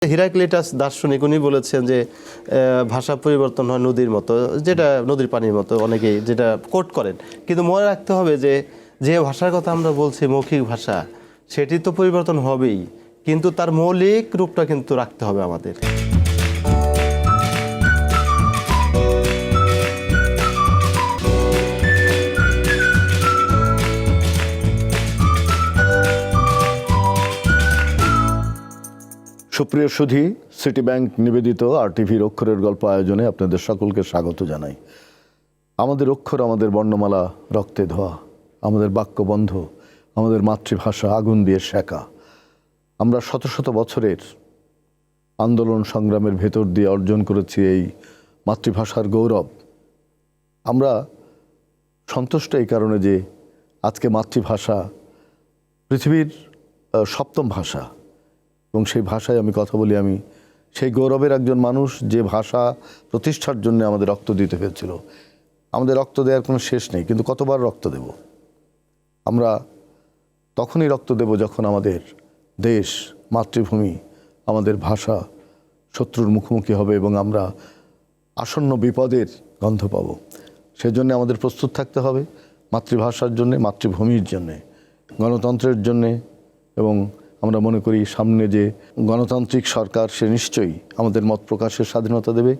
হিরাক্লিটাস দার্শনিক উনি বলেছেন যে ভাষা পরিবর্তন হয় নদীর মতো, যেটা নদীর পানির মতো অনেকেই যেটা কোট করেন, কিন্তু মনে রাখতে হবে যে যে ভাষার কথা আমরা বলছি মৌখিক ভাষা, সেটি তো পরিবর্তন হবেই, কিন্তু তার মৌলিক রূপটা কিন্তু রাখতে হবে আমাদের। সুপ্রিয় সুধী, সিটি ব্যাংক নিবেদিত RTVর অক্ষরের গল্প আয়োজনে আপনাদের সকলকে স্বাগত জানাই। আমাদের অক্ষর, আমাদের বর্ণমালা রক্তে ধোয়া, আমাদের বাক্যবন্ধ, আমাদের মাতৃভাষা আগুন দিয়ে শেখা। আমরা শত শত বছরের আন্দোলন সংগ্রামের ভেতর দিয়ে অর্জন করেছি এই মাতৃভাষার গৌরব। আমরা সন্তুষ্ট এই কারণে যে আজকে মাতৃভাষা পৃথিবীর সপ্তম ভাষা, এবং সেই ভাষায় আমি কথা বলি। আমি সেই গৌরবের একজন মানুষ, যে ভাষা প্রতিষ্ঠার জন্য আমাদের রক্ত দিতে হয়েছিল। আমাদের রক্ত দেওয়ার কোনো শেষ নেই, কিন্তু কতবার রক্ত দেব? আমরা তখনই রক্ত দেব যখন আমাদের দেশ, মাতৃভূমি, আমাদের ভাষা শত্রুর মুখোমুখি হবে এবং আমরা আসন্ন বিপদের গন্ধ পাব। সেজন্য আমাদের প্রস্তুত থাকতে হবে মাতৃভাষার জন্যে, মাতৃভূমির জন্যে, গণতন্ত্রের জন্যে। এবং আমরা মনে করি সামনে যে গণতান্ত্রিক সরকার, সে নিশ্চয়ই আমাদের মত প্রকাশের স্বাধীনতা দেবে,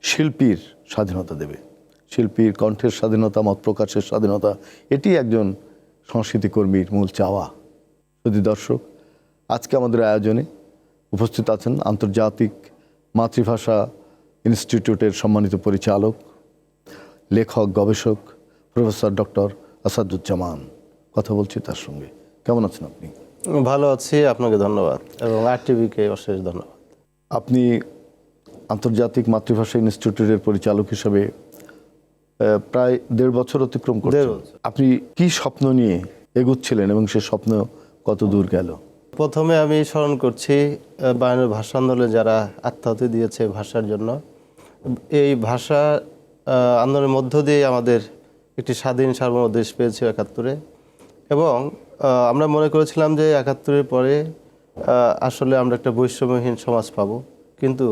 শিল্পীর স্বাধীনতা দেবে, শিল্পীর কণ্ঠের স্বাধীনতা, মত প্রকাশের স্বাধীনতা। এটি একজন সংস্কৃতিকর্মীর মূল চাওয়া। যদি দর্শক, আজকে আমাদের আয়োজনে উপস্থিত আছেন আন্তর্জাতিক মাতৃভাষা ইনস্টিটিউটের সম্মানিত পরিচালক, লেখক, গবেষক প্রফেসর ডক্টর আসাদুজ্জামান। কথা বলছি তার সঙ্গে। কেমন আছেন আপনি? ভালো আছি, আপনাকে ধন্যবাদ, এবং RTVকে অশেষ ধন্যবাদ। আপনি আন্তর্জাতিক মাতৃভাষা ইনস্টিটিউটের পরিচালক হিসেবে প্রায় 1.5 বছর অতিক্রম করছেন। আপনি কি স্বপ্ন নিয়ে এগুচ্ছিলেন এবং সে স্বপ্ন কত দূর গেল? প্রথমে আমি স্মরণ করছি বায়ান্নর ভাষা আন্দোলনে যারা আত্মাহুতি দিয়েছে ভাষার জন্য। এই ভাষা আন্দোলনের মধ্য দিয়ে আমাদের একটি স্বাধীন সার্বভৌম দেশ পেয়েছে 71-এ, এবং আমরা মনে করেছিলাম যে 71-এর পরে আসলে আমরা একটা বৈষম্যহীন সমাজ পাব, কিন্তু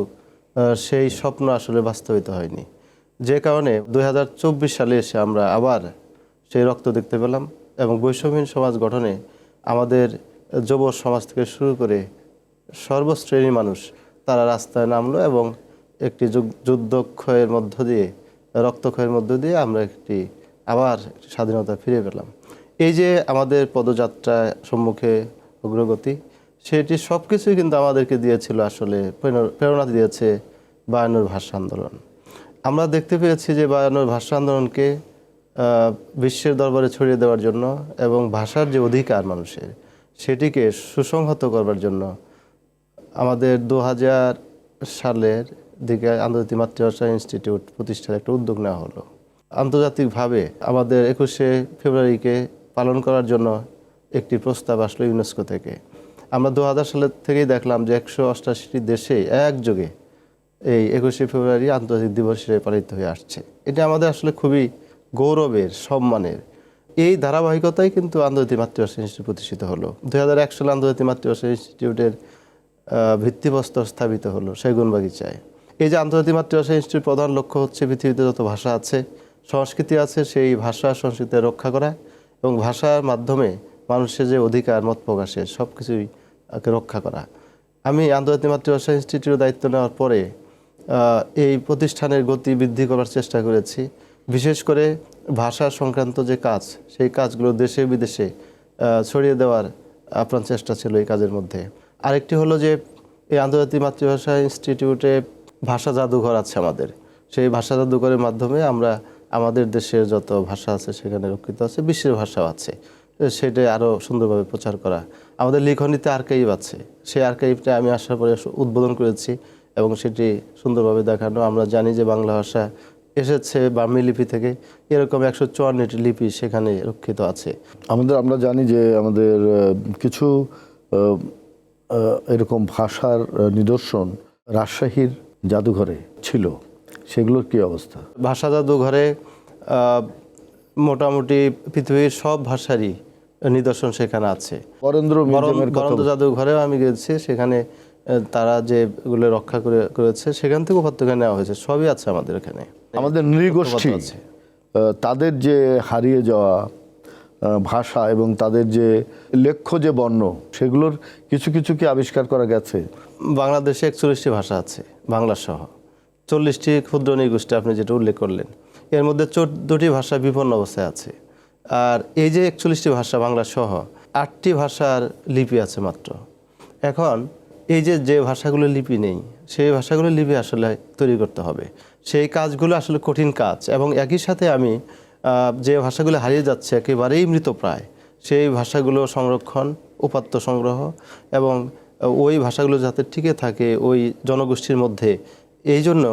সেই স্বপ্ন আসলে বাস্তবিত হয়নি। যে কারণে 2024 সালে এসে আমরা আবার সেই রক্ত দেখতে পেলাম, এবং বৈষম্যহীন সমাজ গঠনে আমাদের যুব সমাজ থেকে শুরু করে সর্বশ্রেণীর মানুষ তারা রাস্তায় নামলো, এবং একটি যুদ্ধক্ষয়ের মধ্য দিয়ে, রক্তক্ষয়ের মধ্য দিয়ে আমরা আবার স্বাধীনতা ফিরে পেলাম। এই যে আমাদের পদযাত্রা সম্মুখে অগ্রগতি, সেটি সব কিছুই কিন্তু আমাদেরকে দিয়েছিল, আসলে প্রেরণা দিয়েছে বায়ান্নর ভাষা আন্দোলন। আমরা দেখতে পেয়েছি যে বায়ান্নর ভাষা আন্দোলনকে বিশ্বের দরবারে ছড়িয়ে দেওয়ার জন্য এবং ভাষার যে অধিকার মানুষের, সেটিকে সুসংহত করবার জন্য আমাদের 2000 সালের দিকে আন্তর্জাতিক মাতৃভাষা ইনস্টিটিউট প্রতিষ্ঠার একটা উদ্যোগ নেওয়া হলো। আন্তর্জাতিকভাবে আমাদের 21শে ফেব্রুয়ারিকে পালন করার জন্য একটি প্রস্তাব আসলো ইউনেস্কো থেকে। আমরা 2000 সালের থেকেই দেখলাম যে 188টি দেশে একযোগে এই 21শে ফেব্রুয়ারি আন্তর্জাতিক দিবস হিসেবে পালিত হয়ে আসছে। এটা আমাদের আসলে খুবই গৌরবের, সম্মানের। এই ধারাবাহিকতাই কিন্তু আন্তর্জাতিক মাতৃভাষা ইনস্টিটিউট প্রতিষ্ঠিত হলো। 2001 সালে আন্তর্জাতিক মাতৃভাষা ইনস্টিটিউটের ভিত্তিপ্রস্তর স্থাপিত হলো সেগুনবাগিচায়। এই যে আন্তর্জাতিক মাতৃভাষা ইনস্টিটিউট প্রধান লক্ষ্য হচ্ছে পৃথিবীতে যত ভাষা আছে, সংস্কৃতি আছে, সেই ভাষা সংস্কৃতি রক্ষা করা, এবং ভাষার মাধ্যমে মানুষের যে অধিকার, মত প্রকাশের সব কিছুই রক্ষা করা। আমি আন্তর্জাতিক মাতৃভাষা ইনস্টিটিউটের দায়িত্ব নেওয়ার পরে এই প্রতিষ্ঠানের গতি বৃদ্ধি করার চেষ্টা করেছি। বিশেষ করে ভাষা সংক্রান্ত যে কাজ, সেই কাজগুলো দেশে বিদেশে ছড়িয়ে দেওয়ার আপ্রাণ চেষ্টা ছিল এই কাজের মধ্যে। আরেকটি হলো যে এই আন্তর্জাতিক মাতৃভাষা ইনস্টিটিউটে ভাষা জাদুঘর আছে আমাদের। সেই ভাষা জাদুঘরের মাধ্যমে আমরা আমাদের দেশের যত ভাষা আছে সেখানে রক্ষিত আছে, বিশ্বের ভাষাও আছে, সেটা আরও সুন্দরভাবে প্রচার করা। আমাদের লিখনীতে আর্কাইভ আছে, সেই আর্কাইভটা আমি আসার পরে উদ্বোধন করেছি, এবং সেটি সুন্দরভাবে দেখানো। আমরা জানি যে বাংলা ভাষা এসেছে বার্মি লিপি থেকে, এরকম 154টি লিপি সেখানে রক্ষিত আছে। আমরা জানি যে আমাদের কিছু এরকম ভাষার নিদর্শন রাজশাহীর জাদুঘরে ছিল, সেগুলোর কি অবস্থা? ভাষা জাদুঘরে মোটামুটি পৃথিবীর সব ভাষারই নিদর্শন সেখানে আছে। বরেন্দ্র জাদুঘরেও আমি গেছি, সেখানে তারা যেগুলো রক্ষা করেছে সেখান থেকে উপত্যকা নেওয়া হয়েছে, সবই আছে আমাদের এখানে। আমাদের নৃগোষ্ঠী তাদের যে হারিয়ে যাওয়া ভাষা এবং তাদের যে লেখ্য যে বর্ণ, সেগুলোর কিছু কিছু কি আবিষ্কার করা গেছে? বাংলাদেশে 41টি ভাষা আছে বাংলা সহ, 40টি ক্ষুদ্র নৃগোষ্ঠী আপনি যেটা উল্লেখ করলেন, এর মধ্যে 14টি ভাষা বিপন্ন অবস্থায় আছে। আর এই যে 41টি ভাষা বাংলা সহ 8টি ভাষার লিপি আছে মাত্র। এখন এই যে ভাষাগুলো লিপি নেই, সেই ভাষাগুলো লিপি আসলে তৈরি করতে হবে। সেই কাজগুলো আসলে কঠিন কাজ, এবং একই সাথে আমি যে ভাষাগুলো হারিয়ে যাচ্ছে একেবারেই মৃতপ্রায়, সেই ভাষাগুলো সংরক্ষণ, উপাত্ত সংগ্রহ এবং ওই ভাষাগুলো যাতে টিকে থাকে ওই জনগোষ্ঠীর মধ্যে, এই জন্য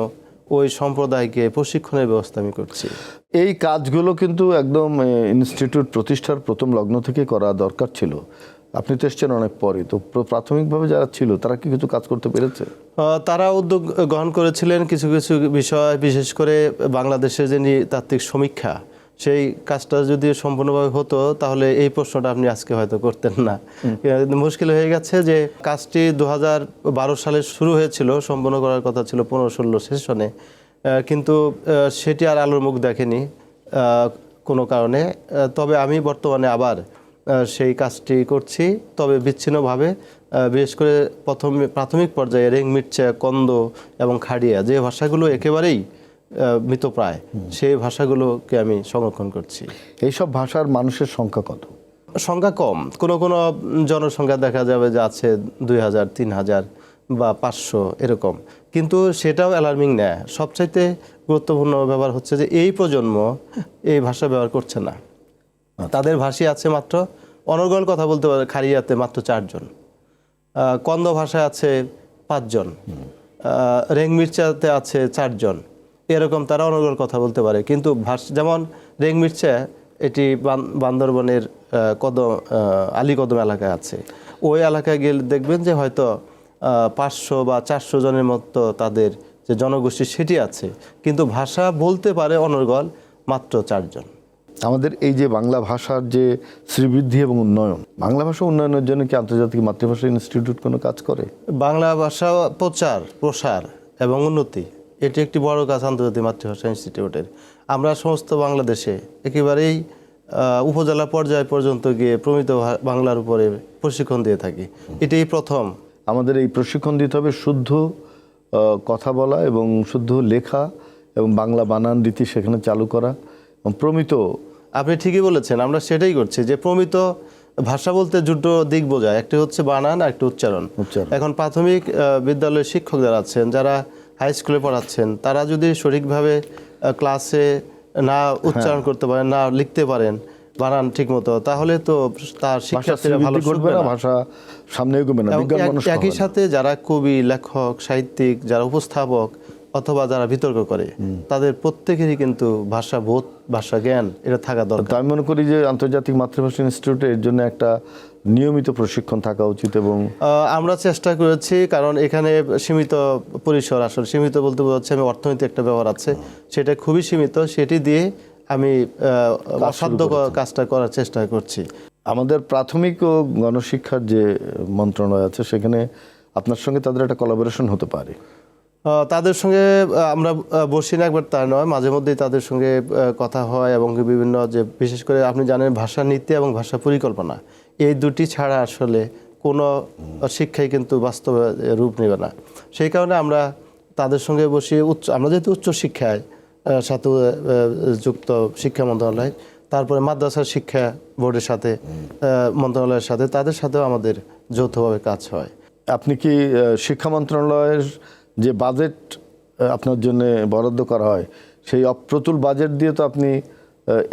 ওই সম্প্রদায়কে প্রশিক্ষণের ব্যবস্থা আমি করছি। এই কাজগুলো কিন্তু একদম ইনস্টিটিউট প্রতিষ্ঠার প্রথম লগ্ন থেকে করা দরকার ছিল। আপনি তো এসছেন অনেক পরে, তো প্রাথমিকভাবে যারা ছিল তারা কি কিছু কাজ করতে পেরেছে? তারা উদ্যোগ গ্রহণ করেছিলেন কিছু কিছু বিষয়, বিশেষ করে বাংলাদেশের যে নৃতাত্ত্বিক সমীক্ষা, সেই কাজটা যদি সম্পূর্ণভাবে হতো তাহলে এই প্রশ্নটা আপনি আজকে হয়তো করতেন না। মুশকিল হয়ে গেছে যে কাজটি 2012 সালে শুরু হয়েছিল, সম্পন্ন করার কথা ছিল 15-16 সেশনে, কিন্তু সেটি আর আলোর মুখ দেখেনি কোনো কারণে। তবে আমি বর্তমানে আবার সেই কাজটি করছি, তবে বিচ্ছিন্নভাবে। বিশেষ করে প্রাথমিক পর্যায়ে রেংমিরচা, কন্দ এবং খাড়িয়া, যে ভাষাগুলো একেবারেই মৃতপ্রায়, সেই ভাষাগুলোকে আমি সংরক্ষণ করছি। এইসব ভাষার মানুষের সংখ্যা কত? সংখ্যা কম, কোনো কোনো জনসংখ্যা দেখা যাবে যে আছে 2000, 3000 বা 500 এরকম, কিন্তু সেটাও অ্যালার্মিং না। সবচাইতে গুরুত্বপূর্ণ ব্যাপার হচ্ছে যে এই প্রজন্ম এই ভাষা ব্যবহার করছে না। তাদের ভাষী আছে মাত্র, অনর্গল কথা বলতে পারে খাড়িয়াতে মাত্র 4 জন, কন্দ ভাষায় আছে 5 জন, রেংমিরচাতে আছে 4 জন, এরকম তারা অনর্গল কথা বলতে পারে। কিন্তু যেমন রেংমিরচা, এটি বান্দরবনের আলীকদম এলাকায় আছে। ওই এলাকায় গেলে দেখবেন যে হয়তো 500 বা 400 জনের মতো তাদের যে জনগোষ্ঠী সেটি আছে, কিন্তু ভাষা বলতে পারে অনর্গল মাত্র 4 জন। আমাদের এই যে বাংলা ভাষার যে শ্রীবৃদ্ধি এবং উন্নয়ন, বাংলা ভাষা উন্নয়নের জন্য কি আন্তর্জাতিক মাতৃভাষা ইনস্টিটিউট কোনো কাজ করে? বাংলা ভাষা প্রচার, প্রসার এবং উন্নতি, এটি একটি বড় কাজ আন্তর্জাতিক মাতৃভাষা ইনস্টিটিউটের। আমরা সমস্ত বাংলাদেশে একেবারেই উপজেলা পর্যায় পর্যন্ত গিয়ে প্রমিত বাংলার উপরে প্রশিক্ষণ দিয়ে থাকি, এটাই প্রথম। আমাদের এই প্রশিক্ষণ দিতে হবে শুদ্ধ কথা বলা এবং শুদ্ধ লেখা এবং বাংলা বানান রীতি সেখানে চালু করা এবং প্রমিত। আপনি ঠিকই বলেছেন, আমরা সেটাই করছি যে প্রমিত ভাষা বলতে দুটো দিক বোঝায়, একটি হচ্ছে বানান আর একটি উচ্চারণ। এখন প্রাথমিক বিদ্যালয়ের শিক্ষক যারা আছেন, যারা হাই স্কুলে পড়াচ্ছেন, তারা যদি সঠিকভাবে ক্লাসে না উচ্চারণ করতে পারেন, না লিখতে পারেন বানান ঠিক মতো, তাহলে তো তার শিক্ষার্থীরা ভালো শিখবে না, ভাষা সামনে এগোবে না। একই সাথে যারা কবি, লেখক, সাহিত্যিক, যারা উপস্থাপক অথবা যারা বিতর্ক করে, তাদের প্রত্যেকেরই কিন্তু ভাষা বোধ, ভাষা জ্ঞান এটা থাকা দরকার। আমি মনে করি যে আন্তর্জাতিক মাতৃভাষা ইনস্টিটিউটে এর জন্য একটা নিয়মিত প্রশিক্ষণ থাকা উচিত। এবং আমরা চেষ্টা করেছি, কারণ এখানে সীমিত পরিসর, আসলে সীমিত বলতে বোঝাচ্ছে আমি অর্থনৈতিক একটা ব্যাপার আছে, সেটা খুবই সীমিত, সেটি দিয়ে আমি অসাধ্য কাজটা করার চেষ্টা করছি। আমাদের প্রাথমিক ও গণশিক্ষার যে মন্ত্রণালয় আছে, সেখানে আপনার সঙ্গে তাদের একটা কোলাবোরেশন হতে পারে। তাদের সঙ্গে আমরা বসি না একবার, তা নয়, মাঝে মধ্যেই তাদের সঙ্গে কথা হয়, এবং বিভিন্ন যে বিশেষ করে আপনি জানেন ভাষা নীতি এবং ভাষা পরিকল্পনা, এই দুটি ছাড়া আসলে কোনো শিক্ষাই কিন্তু বাস্তবে রূপ নেবে না। সেই কারণে আমরা তাদের সঙ্গে বসি, আমরা যেহেতু উচ্চ শিক্ষায় সাথে যুক্ত শিক্ষা মন্ত্রণালয়, তারপরে মাদ্রাসার শিক্ষা বোর্ডের সাথে, মন্ত্রণালয়ের সাথে, তাদের সাথেও আমাদের যৌথভাবে কাজ হয়। আপনি কি শিক্ষা মন্ত্রণালয়ের যে বাজেট আপনার জন্য বরাদ্দ করা হয়, সেই অপ্রতুল বাজেট দিয়ে তো আপনি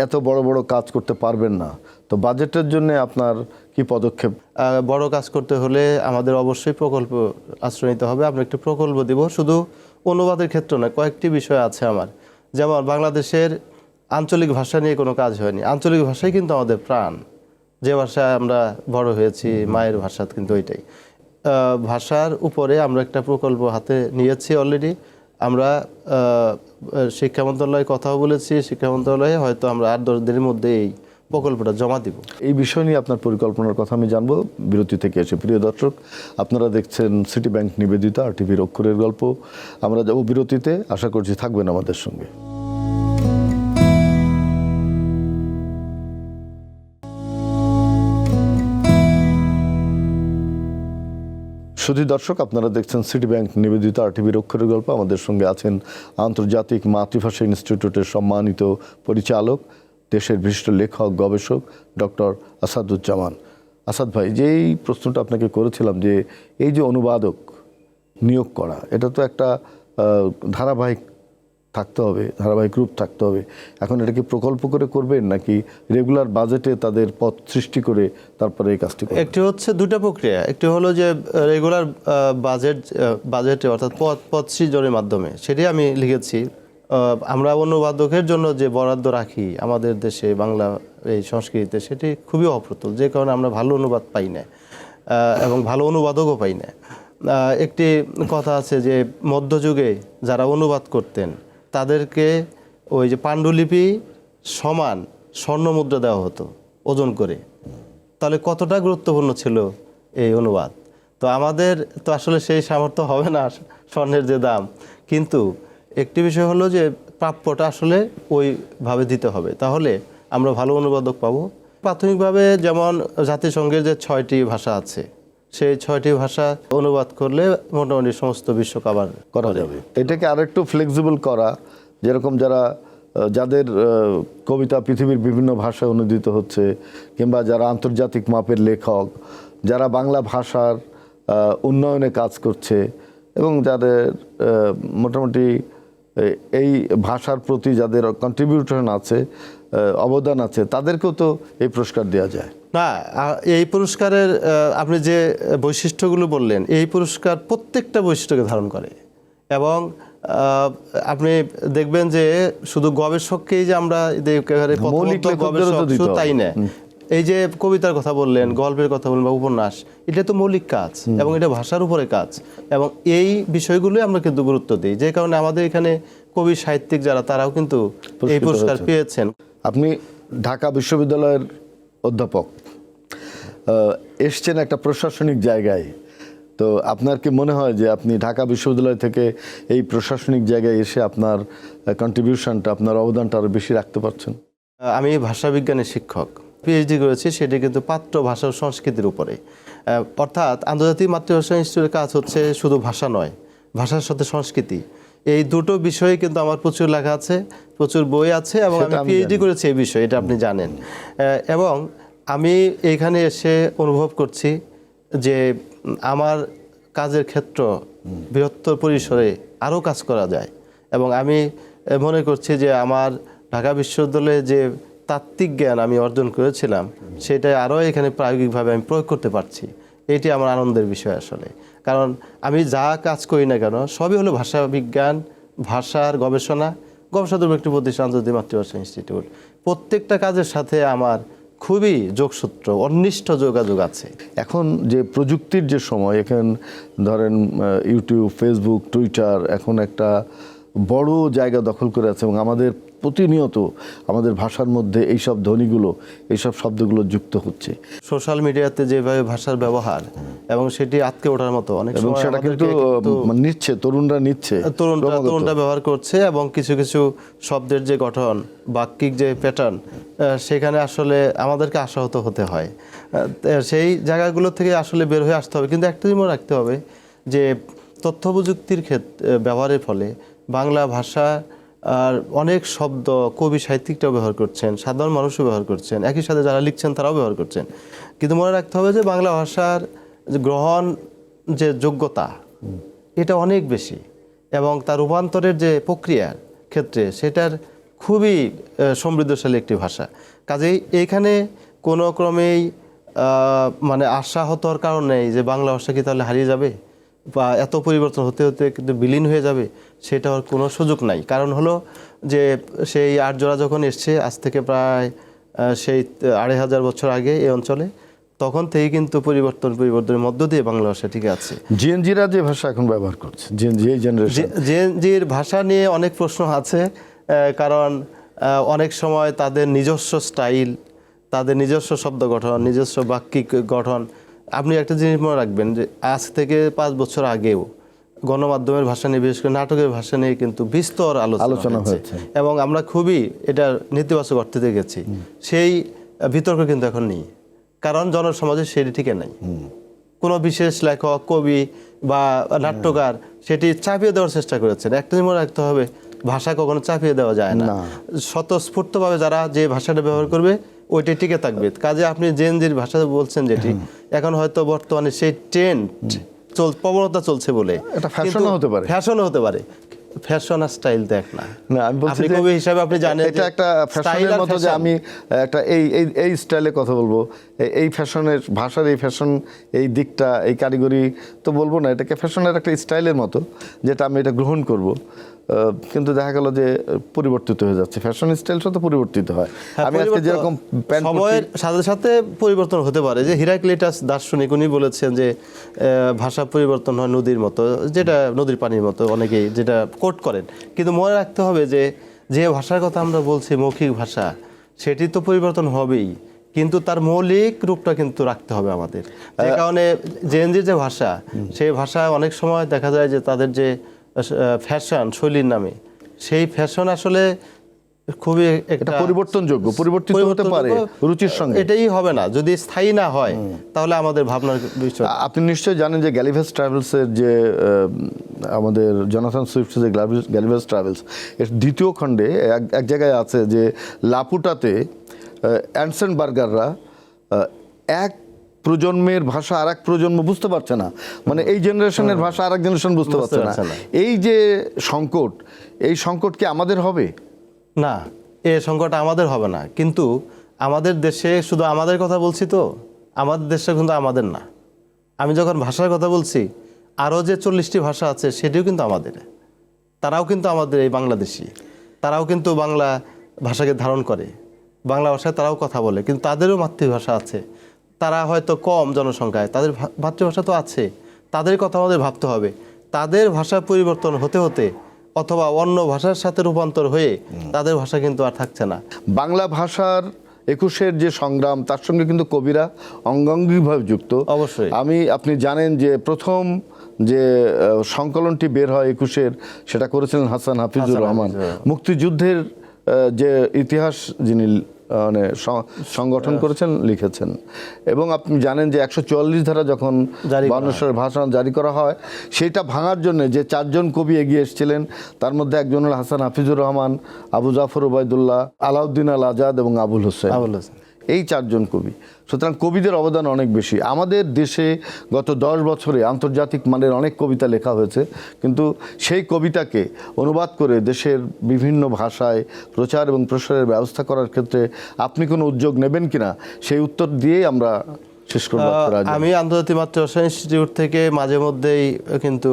এত বড় বড় কাজ করতে পারবেন না, তো বাজেটের জন্য আপনার কি পদক্ষেপ? বড় কাজ করতে হলে আমাদের অবশ্যই প্রকল্প আশ্রয় নিতে হবে। আমরা একটি প্রকল্প দিব, শুধু অনুবাদের ক্ষেত্রে নয়, কয়েকটি বিষয় আছে আমার। যেমন বাংলাদেশের আঞ্চলিক ভাষা নিয়ে কোনো কাজ হয়নি, আঞ্চলিক ভাষাই কিন্তু আমাদের প্রাণ, যে ভাষায় আমরা বড় হয়েছি, মায়ের ভাষা কিন্তু ওইটাই। ভাষার উপরে আমরা একটা প্রকল্প হাতে নিয়েছি অলরেডি। আমরা শিক্ষা মন্ত্রণালয়ে কথাও বলেছি, শিক্ষা মন্ত্রণালয়ে হয়তো আমরা 8-10 দিনের মধ্যে এই প্রকল্পটা জমা দিব। এই বিষয় নিয়ে আপনার পরিকল্পনার কথা আমি জানবো বিরতি থেকে এসে। প্রিয় দর্শক, আপনারা দেখছেন সিটি ব্যাংক নিবেদিত RTVর অক্ষরের গল্প। আমরা যাব বিরতিতে, আশা করছি থাকবেন আমাদের সঙ্গে। সুধী দর্শক, আপনারা দেখছেন সিটি ব্যাংক নিবেদিত RTVর অক্ষরের গল্প। আমাদের সঙ্গে আছেন আন্তর্জাতিক মাতৃভাষা ইনস্টিটিউটের সম্মানিত পরিচালক, দেশের বিশিষ্ট লেখক গবেষক ডক্টর আসাদুজ্জামান। আসাদ ভাই, যেই প্রশ্নটা আপনাকে করেছিলাম যে এই যে অনুবাদক নিয়োগ করা, এটা তো একটা ধারাবাহিক থাকতে হবে, ধারাবাহিক রূপ থাকতে হবে। এখন এটা কি প্রকল্প করে করবেন নাকি রেগুলার বাজেটে তাদের পদ সৃষ্টি করে তারপরে এই কাজটি করবেন? একটি হচ্ছে দুটো প্রক্রিয়া। একটি হলো যে রেগুলার বাজেটে অর্থাৎ পদ সৃজনের মাধ্যমে, সেটি আমি লিখেছি। আমরা অনুবাদকের জন্য যে বরাদ্দ রাখি আমাদের দেশে বাংলা এই সংস্কৃতিতে, সেটি খুবই অপ্রতুল, যে কারণে আমরা ভালো অনুবাদ পাই না এবং ভালো অনুবাদকও পাই না। একটি কথা আছে যে মধ্যযুগে যারা অনুবাদ করতেন তাদেরকে ওই যে পাণ্ডুলিপি সমান স্বর্ণমুদ্রা দেওয়া হতো ওজন করে। তাহলে কতটা গুরুত্বপূর্ণ ছিল এই অনুবাদ। তো আমাদের তো আসলে সেই সামর্থ্য হবে না স্বর্ণের যে দাম, কিন্তু একটি বিষয় হলো যে প্রাপ্যটা আসলে ওইভাবে দিতে হবে, তাহলে আমরা ভালো অনুবাদক পাবো। প্রাথমিকভাবে যেমন জাতিসংঘের যে 6টি ভাষা আছে, সেই 6টি ভাষা অনুবাদ করলে মোটামুটি সমস্ত বিশ্ব কভার করা যাবে। এটাকে আরেকটু ফ্লেক্সিবল করা, যেরকম যাদের কবিতা পৃথিবীর বিভিন্ন ভাষায় অনুদিত হচ্ছে, কিংবা যারা আন্তর্জাতিক মাপের লেখক, যারা বাংলা ভাষার উন্নয়নে কাজ করছে এবং যাদের মোটামুটি এই ভাষার প্রতি যাদের কন্ট্রিবিউশন আছে, অবদান আছে, তাদেরকেও তো এই পুরস্কার দেওয়া যায় না। এই পুরস্কারের আপনি যে বৈশিষ্ট্যগুলো বললেন, এই পুরস্কার প্রত্যেকটা বৈশিষ্ট্যকে ধারণ করে। এবং আপনি দেখবেন যে শুধু গবেষককেই যে আমরা শুধু তাই না, এই যে কবিতার কথা বললেন, গল্পের কথা বললেন বা উপন্যাস, এটা তো মৌলিক কাজ এবং এটা ভাষার উপরে কাজ, এবং এই বিষয়গুলোই আমরা কিন্তু গুরুত্ব দিই, যে কারণে আমাদের এখানে কবি সাহিত্যিক যারা, তারাও কিন্তু এই পুরস্কার পেয়েছেন। আপনি ঢাকা বিশ্ববিদ্যালয়ের অধ্যাপক, এসছেন একটা প্রশাসনিক জায়গায়, তো আপনার কি মনে হয় যে আপনি ঢাকা বিশ্ববিদ্যালয় থেকে এই প্রশাসনিক জায়গায় এসে আপনার কন্ট্রিবিউশনটা, আপনার অবদানটা আরও বেশি রাখতে পারছেন? আমি ভাষাবিজ্ঞানের শিক্ষক, PhD করেছি, সেটি কিন্তু পাত্র ভাষা ও সংস্কৃতির উপরে। অর্থাৎ আন্তর্জাতিক মাতৃভাষা ইনস্টিটিউটের কাজ হচ্ছে শুধু ভাষা নয়, ভাষার সাথে সংস্কৃতি, এই দুটো বিষয়ে কিন্তু আমার প্রচুর লেখা আছে, প্রচুর বই আছে, এবং আমি PhD করেছি এই বিষয়ে, এটা আপনি জানেন। এবং আমি এইখানে এসে অনুভব করছি যে আমার কাজের ক্ষেত্র বৃহত্তর পরিসরে আরও কাজ করা যায়, এবং আমি মনে করছি যে আমার ঢাকা বিশ্ববিদ্যালয়ে যে তাত্ত্বিক জ্ঞান আমি অর্জন করেছিলাম, সেটা আরও এখানে প্রায়োগিকভাবে আমি প্রয়োগ করতে পারছি। এটি আমার আনন্দের বিষয় আসলে, কারণ আমি যা কাজ করি না কেন সবই হলো ভাষা বিজ্ঞান, ভাষার গবেষণাধর্মী একটি প্রতিষ্ঠান আন্তর্জাতিক মাতৃভাষা ইনস্টিটিউট। প্রত্যেকটা কাজের সাথে আমার খুবই যোগসূত্র, অনিষ্ট যোগাযোগ আছে। এখন যে প্রযুক্তির যে সময়, এখন ধরেন ইউটিউব, ফেসবুক, টুইটার এখন একটা বড় জায়গা দখল করে আছে, এবং আমাদের প্রতিনিয়ত আমাদের ভাষার মধ্যে এইসব ধ্বনিগুলো, এইসব শব্দগুলো যুক্ত হচ্ছে। সোশ্যাল মিডিয়াতে যেভাবে ভাষার ব্যবহার, এবং সেটি আটকে ওঠার মতো অনেক এবং সময় সেটা কিন্তু নিচ্ছে, তরুণরা ব্যবহার করছে, এবং কিছু কিছু শব্দের যে গঠন, বাক্যিক যে প্যাটার্ন, সেখানে আসলে আমাদেরকে আশাহত হতে হয়। সেই জায়গাগুলো থেকে আসলে বের হয়ে আসতে হবে। কিন্তু একটা জিনিস মনে রাখতে হবে যে তথ্য প্রযুক্তির ব্যবহারের ফলে বাংলা ভাষা আর অনেক শব্দ কবি সাহিত্যিকটাও ব্যবহার করছেন, সাধারণ মানুষও ব্যবহার করছেন, একই সাথে যারা লিখছেন তারাও ব্যবহার করছেন। কিন্তু মনে রাখতে হবে যে বাংলা ভাষার যে গ্রহণ যে যোগ্যতা, এটা অনেক বেশি, এবং তার রূপান্তরের যে প্রক্রিয়ার ক্ষেত্রে সেটার খুবই সমৃদ্ধশালী একটি ভাষা। কাজেই এইখানে কোনো ক্রমেই মানে আশাহত হওয়ার কারণ নেই যে বাংলা ভাষা কি তাহলে হারিয়ে যাবে বা এত পরিবর্তন হতে হতে কিন্তু বিলীন হয়ে যাবে, সেটা হওয়ার কোনো সুযোগ নাই। কারণ হলো যে সেই আর্যরা যখন এসছে আজ থেকে প্রায় সেই 2500 বছর আগে এই অঞ্চলে, তখন থেকে কিন্তু পরিবর্তনের মধ্য দিয়ে বাংলা ভাষা ঠিক আছে। জেনজিরা যে ভাষা এখন ব্যবহার করছে, জেনজির ভাষা নিয়ে অনেক প্রশ্ন আছে, কারণ অনেক সময় তাদের নিজস্ব স্টাইল, তাদের নিজস্ব শব্দ গঠন, নিজস্ব বাক্যিক গঠন। আপনি একটা জিনিস মনে রাখবেন যে আজ থেকে 5 বছর আগেও গণমাধ্যমের ভাষা নিয়ে, বিশেষ করে নাটকের ভাষা নিয়ে কিন্তু বিস্তর আলোচনা হয়েছে এবং আমরা খুবই এটা নেতিবাচক অর্থে দেখেছি। সেই বিতর্ক কিন্তু এখন নেই, কারণ জনসমাজে সেটি ঠিক নাই। কোনো বিশেষ লেখক, কবি বা নাট্যকার সেটি চাপিয়ে দেওয়ার চেষ্টা করেছেন। একটা জিনিস মনে রাখতে হবে, ভাষা কখনো চাপিয়ে দেওয়া যায় না। স্বতঃস্ফূর্তভাবে যারা যে ভাষাটা ব্যবহার করবে ওইটাই টিকে থাকবে। কাজে আপনি জেনজির ভাষা বলছেন যেটি এখন হয়তো বর্তমানে সেই ট্রেন্ড প্রবণতা চলছে বলে এটা ফ্যাশনও হতে পারে, ফ্যাশনও হতে পারে। ফ্যাশন আর স্টাইল তো এক না। আমি বলছি আপনি কবি হিসাবে আপনি জানেন এটা একটা ফ্যাশনের মতো যে আমি একটা এই স্টাইলে কথা বলবো, এই ফ্যাশনের ভাষার এই ফ্যাশন এই দিকটা এই কারিগরি তো বলবো না, এটাকে ফ্যাশনের একটা স্টাইলের মতো যেটা আমি এটা গ্রহণ করব। কিন্তু দেখা গেল যে পরিবর্তিত হয়ে যাচ্ছে, ফ্যাশন স্টাইল তো পরিবর্তিত হয়। আমি আজকে যেরকম সময়ের সাথে সাথে পরিবর্তন হতে পারে। যে হিরাক্লিটাস দার্শনিক উনি বলেছেন যে ভাষা পরিবর্তন হয় নদীর মতো, যেটা নদীর পানির মতো অনেকেই যেটা কোট করেন। কিন্তু মনে রাখতে হবে যে যে ভাষার কথা আমরা বলছি মৌখিক ভাষা, সেটি তো পরিবর্তন হবেই, কিন্তু তার মৌলিক রূপটা কিন্তু রাখতে হবে আমাদের। যে কারণে জেনজির যে ভাষা, সেই ভাষা অনেক সময় দেখা যায় যে তাদের যে ফ্যাশন শৈলীর নামে, সেই ফ্যাশন আসলে খুবই একটা পরিবর্তনযোগ্য, পরিবর্তিত হতে পারে রুচির সঙ্গে। এটাই হবে না যদি স্থায়ী না হয়, তাহলে আমাদের ভাবনার বিষয়। আপনি নিশ্চয়ই জানেন যে গ্যালিভাস ট্রাভেলসের যে আমাদের জনাথন সুইফট যে গ্যালিভাস ট্রাভেলস এর দ্বিতীয় খণ্ডে এক জায়গায় আছে যে লাপুটাতে অ্যানসেন বার্গাররা এক প্রজন্মের ভাষা আর এক প্রজন্ম বুঝতে পারছে না, মানে এই জেনারেশনের ভাষা আর এক জেনারেশন বুঝতে পারছে না। এই যে সংকট, এই সংকট কি আমাদের হবে? না, এই সংকট আমাদের হবে না। কিন্তু আমাদের দেশে শুধু আমাদের কথা বলছি তো, আমাদের দেশটা কিন্তু আমাদের না। আমি যখন ভাষার কথা বলছি, আরও যে 40টি ভাষা আছে সেটিও কিন্তু আমাদের। তারাও কিন্তু আমাদের এই বাংলাদেশি, তারাও কিন্তু বাংলা ভাষাকে ধারণ করে, বাংলা ভাষায় তারাও কথা বলে, কিন্তু তাদেরও মাতৃভাষা আছে। তারা হয়তো কম জনসংখ্যায়, তাদের মাতৃভাষা তো আছে, তাদের কথা আমাদের ভাবতে হবে। তাদের ভাষা পরিবর্তন হতে হতে অথবা অন্য ভাষার সাথে রূপান্তর হয়ে তাদের ভাষা কিন্তু আর থাকছে না। বাংলা ভাষার 21-এর যে সংগ্রাম, তার সঙ্গে কিন্তু কবিরা অঙ্গাঙ্গিভাবে যুক্ত। অবশ্যই আপনি জানেন যে প্রথম যে সংকলনটি বের হয় 21-এর, সেটা করেছিলেন হাসান হাফিজুর রহমান। মুক্তিযুদ্ধের যে ইতিহাস যিনি মানে সংগঠন করেছেন, লিখেছেন। এবং আপনি জানেন যে 144 ধারা যখন 52 সালের ভাষা জারি করা হয়, সেটা ভাঙার জন্য যে 4 জন কবি এগিয়ে এসেছিলেন, তার মধ্যে একজন হল হাসান হাফিজুর রহমান, আবু জাফর ওবায়দুল্লাহ, আলাউদ্দিন আল আজাদ এবং আবুল হোসেন। এই 4 জন কবি। সুতরাং কবিদের অবদান অনেক বেশি। আমাদের দেশে গত 10 বছরে আন্তর্জাতিক মানের অনেক কবিতা লেখা হয়েছে, কিন্তু সেই কবিতাকে অনুবাদ করে দেশের বিভিন্ন ভাষায় প্রচার এবং প্রসারের ব্যবস্থা করার ক্ষেত্রে আপনি কোনো উদ্যোগ নেবেন কিনা, সেই উত্তর দিয়েই আমরা শেষ করব। আমি আন্তর্জাতিক মাতৃভাষা ইনস্টিটিউট থেকে মাঝে মধ্যেই কিন্তু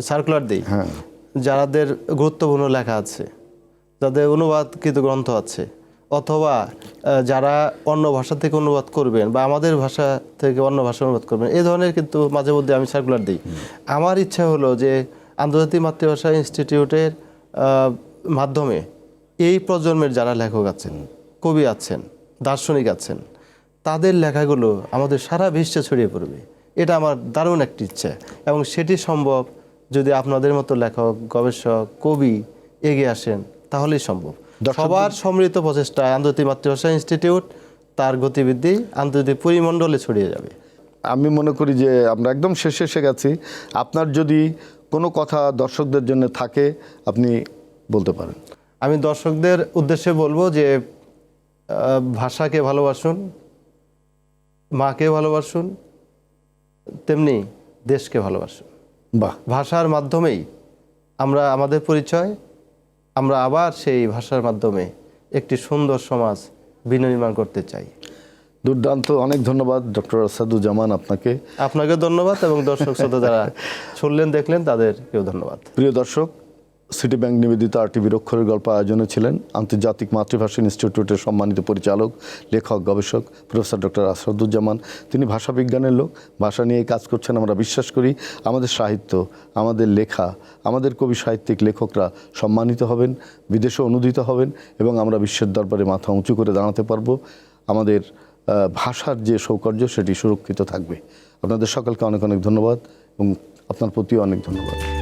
সার্কুলার দিই, যাদের গুরুত্বপূর্ণ লেখা আছে, যাদের অনুবাদকৃত গ্রন্থ আছে, অথবা যারা অন্য ভাষা থেকে অনুবাদ করবেন বা আমাদের ভাষা থেকে অন্য ভাষা অনুবাদ করবেন, এই ধরনের কিন্তু মাঝে মধ্যে আমি সার্কুলার দিই। আমার ইচ্ছা হলো যে আন্তর্জাতিক মাতৃভাষা ইনস্টিটিউটের মাধ্যমে এই প্রজন্মের যারা লেখক আছেন, কবি আছেন, দার্শনিক আছেন, তাদের লেখাগুলো আমাদের সারা বিশ্বে ছড়িয়ে পড়বে। এটা আমার দারুণ একটি ইচ্ছা, এবং সেটি সম্ভব যদি আপনাদের মতো লেখক, গবেষক, কবি এগিয়ে আসেন, তাহলেই সম্ভব। সবার সম্মিলিত প্রচেষ্টায় আন্তর্জাতিক মাতৃভাষা ইনস্টিটিউট তার গতিবিধি আন্তর্জাতিক পরিমণ্ডলে ছড়িয়ে যাবে। আমি মনে করি যে আমরা একদম শেষে এসে গেছি। আপনার যদি কোনো কথা দর্শকদের জন্য থাকে আপনি বলতে পারেন। আমি দর্শকদের উদ্দেশ্যে বলবো যে ভাষাকে ভালোবাসুন, মাকে ভালোবাসুন, তেমনি দেশকে ভালোবাসুন। বাহ। ভাষার মাধ্যমেই আমরা আমাদের পরিচয়, আমরা আবার সেই ভাষার মাধ্যমে একটি সুন্দর সমাজ বিনির্মাণ করতে চাই। দুর্দান্ত, অনেক ধন্যবাদ ডক্টর আসাদুজ্জামান আপনাকে। আপনাকে ধন্যবাদ, এবং দর্শক শ্রোতা যারা শুনলেন দেখলেন তাদেরকেও ধন্যবাদ। প্রিয় দর্শক, সিটি ব্যাংক নিবেদিত আরটিভির অক্ষরের গল্প আয়োজনে ছিলেন আন্তর্জাতিক মাতৃভাষা ইনস্টিটিউটের সম্মানিত পরিচালক, লেখক, গবেষক প্রফেসর ডক্টর আসাদুজ্জামান। তিনি ভাষাবিজ্ঞানের লোক, ভাষা নিয়ে কাজ করছেন। আমরা বিশ্বাস করি আমাদের সাহিত্য, আমাদের লেখা, আমাদের কবি সাহিত্যিক লেখকরা সম্মানিত হবেন, বিদেশে অনুদিত হবেন এবং আমরা বিশ্বের দরবারে মাথা উঁচু করে দাঁড়াতে পারবো। আমাদের ভাষার যে সৌকর্য সেটি সুরক্ষিত থাকবে। আপনাদের সকলকে অনেক অনেক ধন্যবাদ এবং আপনার প্রতিও অনেক ধন্যবাদ।